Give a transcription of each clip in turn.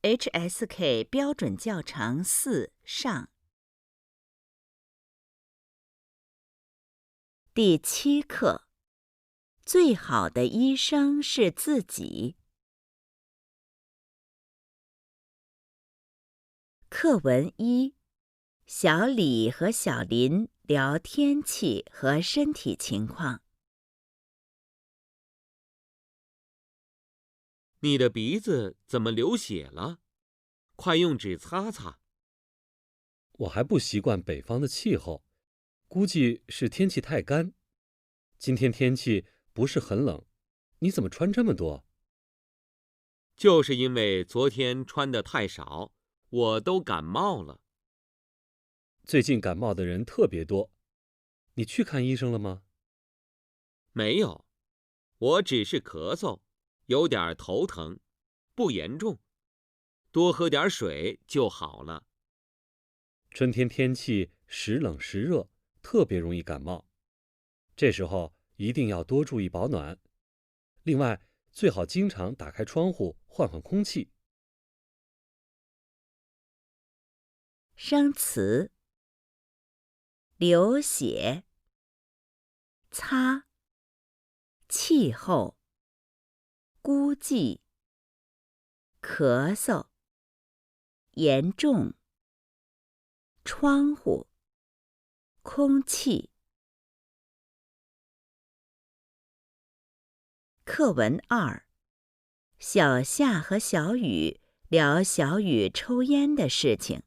HSK 标准教程4上第7课：最好的医生是自己。课文1：小李和小林聊天气和身体情况。你的鼻子怎么流血了？快用纸擦擦。我还不习惯北方的气候，估计是天气太干。今天天气不是很冷，你怎么穿这么多？就是因为昨天穿得太少，我都感冒了。最近感冒的人特别多，你去看医生了吗？没有，我只是咳嗽，有点头疼，不严重，多喝点水就好了。春天天气时冷时热，特别容易感冒，这时候一定要多注意保暖。另外，最好经常打开窗户换换空气。生词：流血、擦、气候、估计、咳嗽、严重、窗户、空气。课文2：小夏和小雨聊小雨抽烟的事情。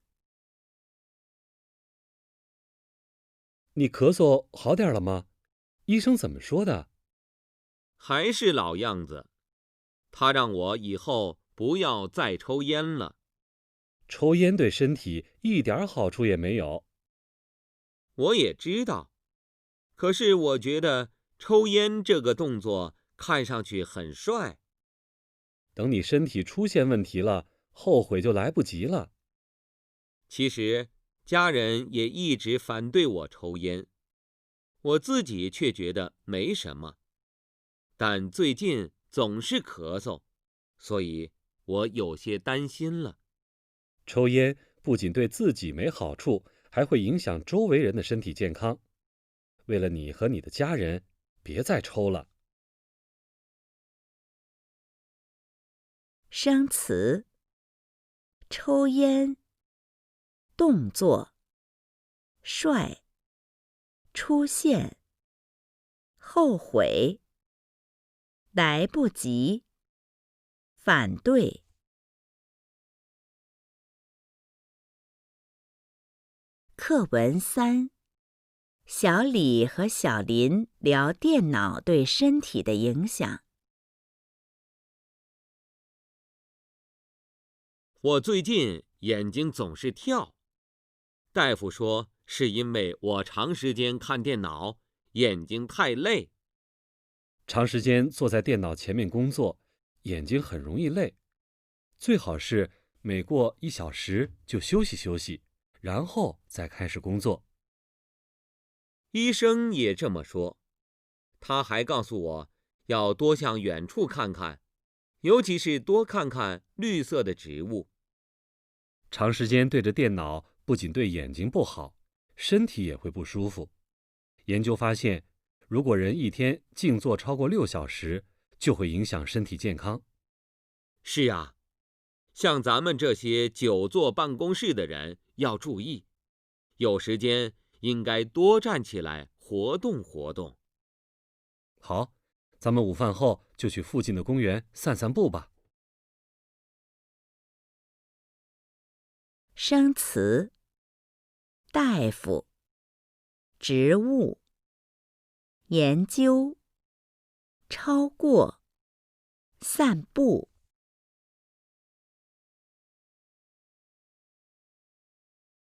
你咳嗽好点了吗？医生怎么说的？还是老样子，他让我以后不要再抽烟了。抽烟对身体一点好处也没有。我也知道，可是我觉得抽烟这个动作看上去很帅。等你身体出现问题了，后悔就来不及了。其实家人也一直反对我抽烟，我自己却觉得没什么。但最近总是咳嗽，所以我有些担心了。抽烟不仅对自己没好处，还会影响周围人的身体健康。为了你和你的家人，别再抽了。生词：抽烟、动作、帅、出现、后悔、来不及、反对。课文3：小李和小林聊电脑对身体的影响。我最近眼睛总是跳，大夫说是因为我长时间看电脑，眼睛太累。长时间坐在电脑前面工作，眼睛很容易累。最好是每过1小时就休息休息，然后再开始工作。医生也这么说，他还告诉我要多向远处看看，尤其是多看看绿色的植物。长时间对着电脑不仅对眼睛不好，身体也会不舒服。研究发现，如果人一天静坐超过6小时，就会影响身体健康。是啊，像咱们这些久坐办公室的人要注意，有时间应该多站起来活动活动。好，咱们午饭后就去附近的公园散散步吧。生词：大夫、植物、研究、超过、散步。